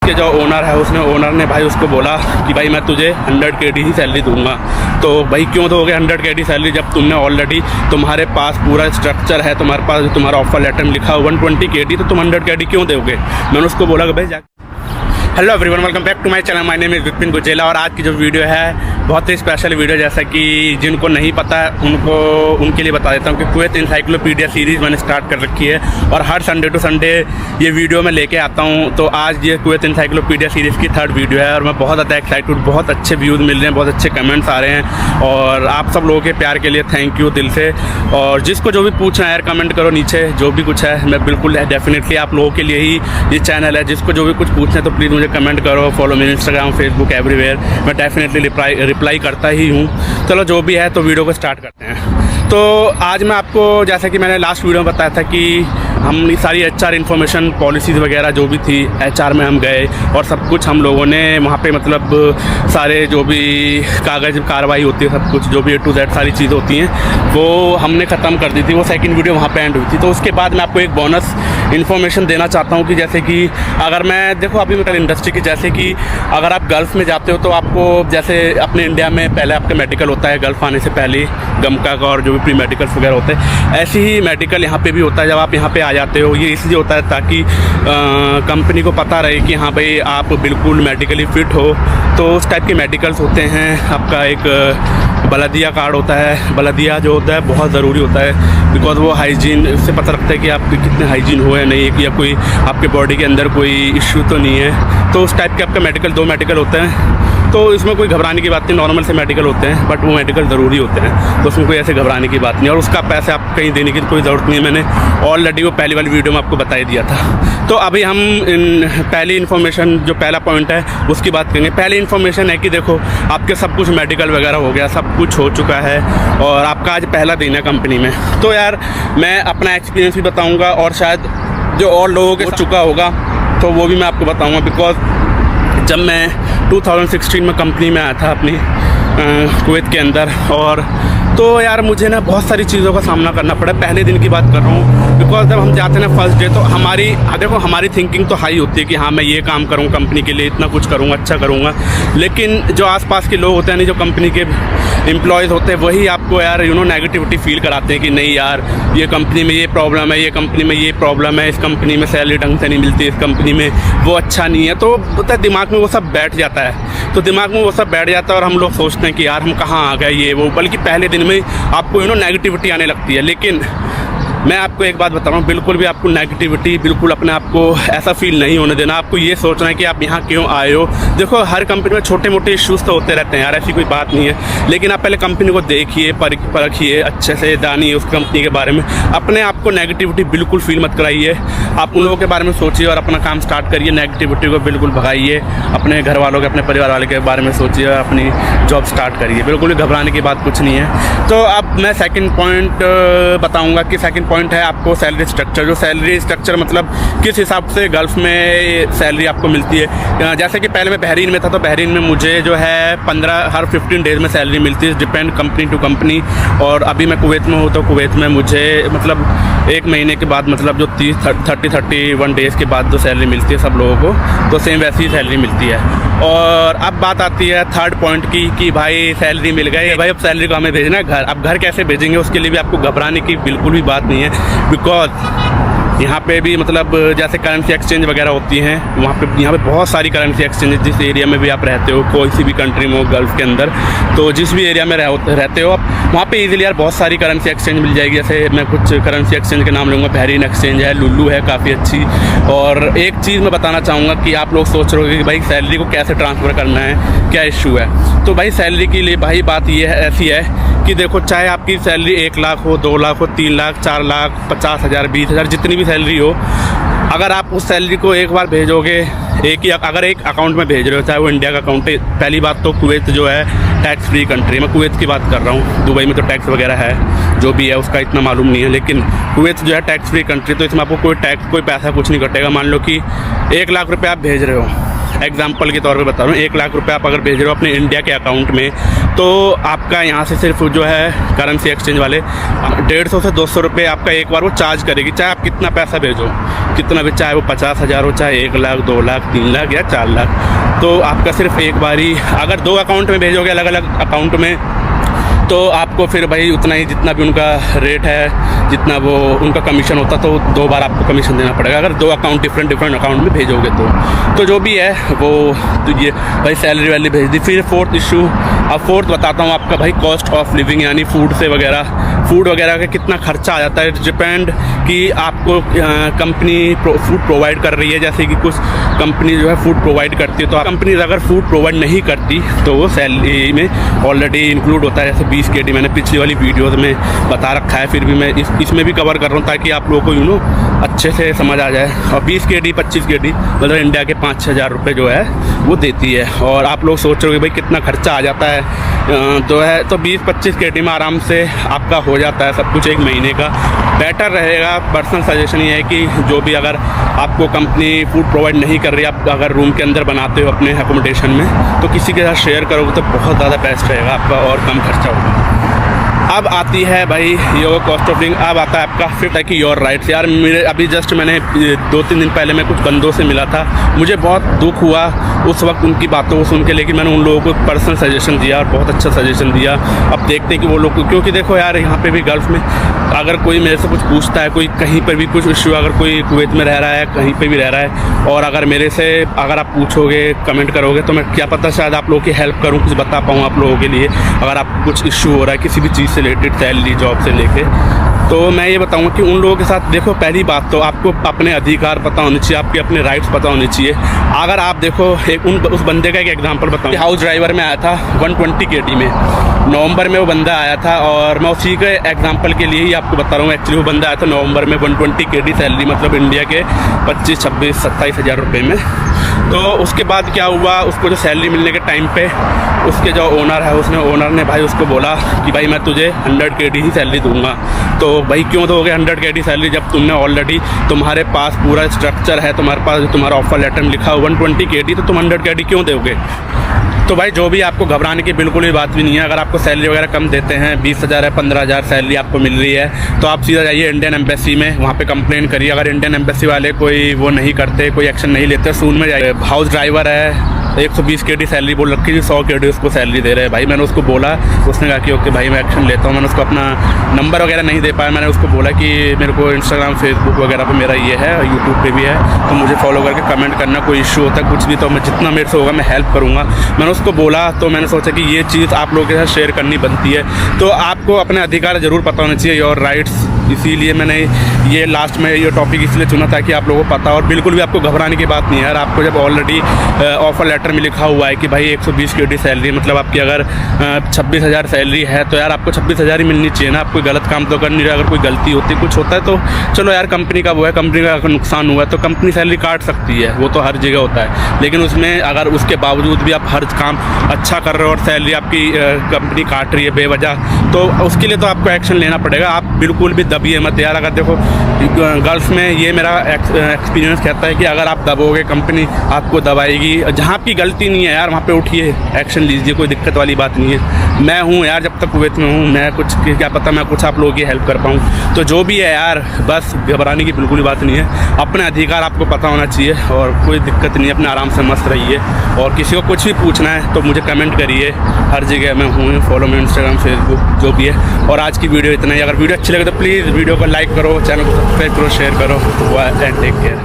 के जो ओनर है ओनर ने भाई उसको बोला कि भाई मैं तुझे 100 KD ही सैलरी दूंगा। तो भाई क्यों दोगे 100 KD सैलरी जब तुमने ऑलरेडी तुम्हारे पास पूरा स्ट्रक्चर है, तुम्हारे पास तुम्हारा ऑफर लेटर में लिखा 120 KD, तो तुम 100 KD क्यों दोगे। मैंने उसको बोला कि भाई जा। Hello everyone, welcome back to my channel. My name is Vipin Gujela और आज की जो वीडियो है बहुत ही स्पेशल वीडियो, जैसा कि जिनको नहीं पता उनके लिए बता देता हूँ कि कुवैत एनसाइक्लोपीडिया सीरीज़ मैंने स्टार्ट कर रखी है और हर संडे टू संडे ये वीडियो मैं लेके आता हूँ। तो आज ये कुवैत एनसाइक्लोपीडिया सीरीज़ की 3rd वीडियो है और मैं बहुत ज़्यादा एक्साइटेड, बहुत अच्छे व्यूज़ मिल रहे हैं, बहुत अच्छे कमेंट्स आ रहे हैं और आप सब लोगों के प्यार के लिए थैंक यू दिल से। और जिसको जो भी पूछना है यार कमेंट करो नीचे, जो भी कुछ है मैं बिल्कुल डेफिनेटली आप लोगों के लिए ही ये चैनल है। जिसको जो भी कुछ पूछना है तो प्लीज़ मुझे कमेंट करो, फॉलो मेरे इंस्टाग्राम, फेसबुक, एवरीवेयर। मैं डेफिनेटली रिप्लाई करता ही हूँ। चलो जो भी है तो वीडियो को स्टार्ट करते हैं। तो आज मैं आपको, जैसा कि मैंने लास्ट वीडियो में बताया था कि हम सारी HR इन्फॉर्मेशन पॉलिसीज़ वगैरह जो भी थी HR में हम गए और सब कुछ हम लोगों ने वहाँ पे मतलब सारे जो भी कागज़ कार्रवाई होती है, सब कुछ जो भी A to Z सारी चीज़ें होती हैं वो हमने ख़त्म कर दी थी। वो सेकंड वीडियो वहाँ पे एंड हुई थी। तो उसके बाद मैं आपको एक बोनस इन्फॉर्मेशन देना चाहता हूँ कि जैसे कि अगर मैं देखो अभी मेडिकल इंडस्ट्री की, जैसे कि अगर आप गल्फ़ में जाते हो तो आपको जैसे अपने इंडिया में पहले आपका मेडिकल होता है गल्फ़ आने से पहले, गमका का और जो भी प्री मेडिकल्स वगैरह होते हैं, ऐसे ही मेडिकल यहाँ पे भी होता है। जब आप यहाँ पे आ जाते हो ये इसलिए होता है ताकि कंपनी को पता रहे कि हाँ भाई आप बिल्कुल मेडिकली फ़िट हो। तो उस टाइप के मेडिकल्स होते हैं। आपका एक बलदिया कार्ड होता है। बलदिया जो होता है बहुत ज़रूरी होता है बिकॉज वो हाइजीन से पता लगता है कि आप कितने हाइजीन हो या नहीं, या कोई आपके बॉडी के अंदर कोई इश्यू तो नहीं है। तो उस टाइप के आपका मेडिकल 2 मेडिकल होते हैं। तो इसमें कोई घबराने की बात नहीं, नॉर्मल से मेडिकल होते हैं बट वो मेडिकल ज़रूरी होते हैं, तो उसमें कोई ऐसे घबराने की बात नहीं। और उसका पैसे आप कहीं देने की कोई ज़रूरत नहीं है। मैंने ऑलरेडी वो पहली वाली वीडियो में आपको बता ही दिया था। तो अभी हम पहली इन्फॉर्मेशन, जो पहला पॉइंट है उसकी बात करेंगे। पहली इन्फॉर्मेशन है कि देखो आपके सब कुछ मेडिकल वगैरह हो गया, सब कुछ हो चुका है और आपका आज पहला दिन है कंपनी में। तो यार मैं अपना एक्सपीरियंस भी बताऊँगा और शायद जो और लोगों के हो चुका होगा तो वो भी मैं आपको बताऊँगा। बिकॉज जब मैं 2016 में कंपनी में आया था अपनी कुवैत के अंदर, और तो यार मुझे ना बहुत सारी चीज़ों का सामना करना पड़ा। पहले दिन की बात कर रहा हूँ बिकॉज जब हम जाते हैं ना फर्स्ट डे, तो हमारी थिंकिंग तो हाई होती है कि हाँ मैं ये काम करूँ कंपनी के लिए, इतना कुछ करूँगा, अच्छा करूँगा। लेकिन जो आसपास के लोग होते हैं, नहीं जो कंपनी के एम्प्लॉयज़ होते हैं, वही आपको यार नेगेटिविटी फील कराते हैं कि नहीं यार ये कंपनी में ये प्रॉब्लम है, ये कंपनी में ये प्रॉब्लम है, इस कंपनी में सैलरी ढंग से नहीं मिलती, इस कंपनी में वो अच्छा नहीं है। तो पता है दिमाग में वो सब बैठ जाता है। तो दिमाग में वो सब बैठ जाता है और हम लोग सोचते हैं कि यार हम कहाँ आ गए ये वो, बल्कि पहले दिन में आपको नेगेटिविटी आने लगती है। लेकिन मैं आपको एक बात बता रहा हूँ, बिल्कुल भी आपको नेगेटिविटी, बिल्कुल अपने आप को ऐसा फील नहीं होने देना। आपको ये सोचना है कि आप यहाँ क्यों आए हो। देखो हर कंपनी में छोटे मोटे इश्यूज़ तो होते रहते हैं यार, ऐसी कोई बात नहीं है। लेकिन आप पहले कंपनी को देखिए, परखिए, अच्छे से जानिए उस कंपनी के बारे में। अपने आप को नेगेटिविटी बिल्कुल फील मत कराइए। आप उन लोगों के बारे में सोचिए और अपना काम स्टार्ट करिए। नेगेटिविटी को बिल्कुल भगाइए। अपने घर वालों के, अपने परिवार वाले के बारे में सोचिए, अपनी जॉब स्टार्ट करिए। बिल्कुल भी घबराने की बात कुछ नहीं है। तो अब मैं सेकेंड पॉइंट बताऊँगा कि सेकेंड पॉइंट है आपको सैलरी स्ट्रक्चर। जो सैलरी स्ट्रक्चर मतलब किस हिसाब से गल्फ़ में सैलरी आपको मिलती है। जैसे कि पहले मैं बहरीन में था, तो बहरीन में मुझे जो है 15 डेज़ में सैलरी मिलती है, डिपेंड कंपनी टू कंपनी। और अभी मैं कुवैत में हूँ तो कुवैत में मुझे मतलब 1 महीने के बाद, मतलब जो 31 डेज़ के बाद जो सैलरी मिलती है सब लोगों को, तो सेम वैसी ही सैलरी मिलती है। और अब बात आती है 3rd पॉइंट की कि भाई सैलरी मिल गई, भाई अब सैलरी को हमें भेजना है घर। अब घर कैसे भेजेंगे, उसके लिए भी आपको घबराने की बिल्कुल भी बात नहीं है। बिकॉज यहाँ पे भी मतलब जैसे करेंसी एक्सचेंज वगैरह होती हैं, यहाँ पे बहुत सारी करेंसी एक्सचेंज, जिस एरिया में भी आप रहते हो, कोई सी भी कंट्री में हो गल्फ़ के अंदर, तो जिस भी एरिया में रहते हो आप, वहाँ पे इजीली यार बहुत सारी करेंसी एक्सचेंज मिल जाएगी। जैसे मैं कुछ करेंसी एक्सचेंज के नाम लूँगा। बहरीन एक्सचेंज है, लुल्लू है, काफ़ी अच्छी। और एक चीज़ मैं बताना चाहूँगा कि आप लोग सोच रहे हो कि भाई सैलरी को कैसे ट्रांसफ़र करना है, क्या इशू है। तो भाई सैलरी के लिए भाई बात ये है, ऐसी है कि देखो चाहे आपकी सैलरी 1 लाख हो, 2 लाख हो, 3 लाख, 4 लाख, 50,000, 20,000, जितनी भी सैलरी हो, अगर आप उस सैलरी को एक बार भेजोगे, अगर एक अकाउंट में भेज रहे हो, चाहे वो इंडिया का अकाउंट है। पहली बात तो कुवैत जो है टैक्स फ्री कंट्री, मैं कुवैत की बात कर रहा हूँ। दुबई में तो टैक्स वगैरह है, जो भी है उसका इतना मालूम नहीं है, लेकिन कुवैत जो है टैक्स फ्री कंट्री, तो इसमें आपको कोई टैक्स, कोई पैसा कुछ नहीं कटेगा। मान लो कि 1 लाख रुपये आप भेज रहे हो, एग्जांपल के तौर पे बता रहा हूँ, 1 लाख रुपए आप अगर भेज रहे हो अपने इंडिया के अकाउंट में, तो आपका यहाँ से सिर्फ जो है करेंसी एक्सचेंज वाले 150 से 200 रुपये आपका एक बार वो चार्ज करेगी, चाहे आप कितना पैसा भेजो, कितना भी, चाहे वो 50,000 हो, चाहे 1 लाख, 2 लाख, 3 लाख या 4 लाख। तो आपका सिर्फ एक बार ही, अगर 2 अकाउंट में भेजोगे अलग अलग अकाउंट में, तो आपको फिर भाई उतना ही, जितना भी उनका रेट है, जितना वो उनका कमीशन होता, तो 2 बार आपको कमीशन देना पड़ेगा अगर 2 अकाउंट डिफरेंट अकाउंट में भेजोगे तो जो भी है वो, तो ये भाई सैलरी वैली भेज दी। फिर फोर्थ इशू, अब फोर्थ बताता हूँ आपका भाई कॉस्ट ऑफ लिविंग, यानी फूड वगैरह का कितना खर्चा आ जाता है। डिपेंड कि आपको कंपनी फूड प्रोवाइड कर रही है, जैसे कि कुछ कंपनी जो है फूड प्रोवाइड करती है, तो कंपनीज अगर फूड प्रोवाइड नहीं करती तो वो सैलरी में ऑलरेडी इंक्लूड होता है। जैसे 20 KD मैंने पिछली वाली वीडियोज़ में बता रखा है, फिर भी मैं इसमें भी कवर कर रहा हूँ ताकि आप लोगों को अच्छे से समझ आ जाए। और 20 KD 25 KD मतलब इंडिया के 5-6 हज़ार रुपये जो है वो देती है। और आप लोग सोच रहे हो भाई कितना खर्चा आ जाता है, तो 20-25 KD में आराम से आपका हो जाता है सब कुछ एक महीने का। बेटर रहेगा, पर्सनल सजेशन ये है कि जो भी अगर आपको कंपनी फूड प्रोवाइड नहीं कर रही, आप अगर रूम के अंदर बनाते हो अपने एकोमोडेशन में, तो किसी के साथ शेयर करोगे तो बहुत ज़्यादा बेस्ट रहेगा आपका और कम खर्चा होगा। अब आती है भाई योर कॉस्ट ऑफ लिविंग, अब आता है आपका फिफ्थ है कि योर राइट्स। यार मेरे अभी जस्ट मैंने 2-3 दिन पहले मैं कुछ बंदों से मिला था, मुझे बहुत दुख हुआ उस वक्त उनकी बातों को सुन के, लेकिन मैंने उन लोगों को पर्सनल सजेशन दिया और बहुत अच्छा सजेशन दिया। अब देखते हैं कि वो लोग, क्योंकि देखो यार यहाँ पे भी गल्फ़ में अगर कोई मेरे से कुछ पूछता है, कोई कहीं पर भी कुछ इशू, अगर कोई कुवैत में रह रहा है, कहीं पे भी रह रहा है, और अगर मेरे से अगर आप पूछोगे, कमेंट करोगे, तो मैं क्या पता शायद आप लोगों की हेल्प करूँ, कुछ बता पाऊँ आप लोगों के लिए। अगर आपको कुछ इशू हो रहा है किसी भी चीज़ से रिलेटेड, सैलरी, जॉब से लेके, तो मैं ये बताऊंगा कि उन लोगों के साथ देखो, पहली बात तो आपको अपने अधिकार पता होने चाहिए, आपके अपने राइट्स पता होने चाहिए। अगर आप देखो उस बंदे का एक एग्जांपल बताऊं, हाउस ड्राइवर में आया था 120 KD में, नवंबर में वो बंदा आया था, और मैं उसी के एग्जांपल के लिए ही आपको बता रहा हूँ। एक्चुअली वो बंदा आया था नवंबर में 120 KD सैलरी, मतलब इंडिया के 25-26-27 हज़ार रुपये में। तो उसके बाद क्या हुआ, उसको जो सैलरी मिलने के टाइम पे उसके जो ओनर है, ओनर ने भाई उसको बोला कि भाई मैं तुझे 100 KD ही सैलरी दूंगा। तो भाई क्यों दोगे 100 KD सैलरी जब तुमने ऑलरेडी, तुम्हारे पास पूरा स्ट्रक्चर है, तुम्हारे पास तुम्हारा ऑफर लेटर में लिखा 120 KD, तो तुम 100 KD क्यों दोगे? तो भाई जो भी, आपको घबराने की बिल्कुल भी बात भी नहीं है। अगर आपको सैलरी वगैरह कम देते हैं, 20,000 है, 15,000 सैलरी आपको मिल रही है, तो आप सीधा जाइए इंडियन एम्बेसी में, वहाँ पे कंप्लेन करिए। अगर इंडियन एम्बेसी वाले कोई वो नहीं करते, कोई एक्शन नहीं लेते, सून में जाइए। हाउस ड्राइवर है, 120 KD सैलरी बोल रखी थी, 100 KD उसको सैलरी दे रहे हैं। भाई मैंने उसको बोला, उसने कहा कि ओके भाई मैं एक्शन लेता हूँ। मैंने उसको अपना नंबर वगैरह नहीं दे पाया, मैंने उसको बोला कि मेरे को इंस्टाग्राम, फेसबुक वगैरह पे मेरा ये है, यूट्यूब पे भी है, तो मुझे फॉलो करके कमेंट करना, कोई इशू होता है कुछ भी, तो मैं जितना मेरे से होगा मैं हेल्प करूँगा। मैंने उसको बोला, तो मैंने सोचा कि ये चीज़ आप लोगों के साथ शेयर करनी बनती है। तो आपको अपने अधिकार ज़रूर पता होना चाहिए, योर राइट्स। इसीलिए मैंने ये लास्ट में ये टॉपिक इसलिए चुना ताकि आप लोगों को पता, और बिल्कुल भी आपको घबराने की बात नहीं है यार। आपको जब ऑलरेडी ऑफर लेटर में लिखा हुआ है कि भाई 120 KD सैलरी, मतलब आपकी अगर 26,000 सैलरी है, तो यार आपको 26,000 ही मिलनी चाहिए ना। आप कोई गलत काम तो कर नहीं रहे, अगर कोई गलती होती, कुछ होता है तो चलो यार, कंपनी का वो है, कंपनी का अगर नुकसान हुआ है तो कंपनी सैलरी काट सकती है, वो तो हर जगह होता है। लेकिन उसमें अगर उसके बावजूद भी आप हर काम अच्छा कर रहे हो और सैलरी आपकी कंपनी काट रही है बेवजह, तो उसके लिए तो आपको एक्शन लेना पड़ेगा। आप बिल्कुल भी दबिए मत यार। अगर देखो गल्फ में ये मेरा एक्सपीरियंस कहता है कि अगर आप दबोगे, कंपनी आपको दबाएगी। जहाँ आपकी गलती नहीं है यार, वहाँ पे उठिए, एक्शन लीजिए, कोई दिक्कत वाली बात नहीं है। मैं हूँ यार, जब तक कुवैत में हूँ, मैं कुछ, क्या पता मैं कुछ आप लोगों की हेल्प कर पाऊँ। तो जो भी है यार, बस घबराने की बिल्कुल बात नहीं है। अपने अधिकार आपको पता होना चाहिए और कोई दिक्कत नहीं है, अपने आराम से मस्त रहिए। और किसी को कुछ भी पूछना है तो मुझे कमेंट करिए, हर जगह मैं हूँ, फॉलो में इंस्टाग्राम, फेसबुक, जो भी है। और आज की वीडियो इतना ही। अगर वीडियो अच्छी लगे तो प्लीज़ वीडियो को लाइक करो, चैनल को सब्सक्राइब करो, शेयर करो, एंड टेक केयर।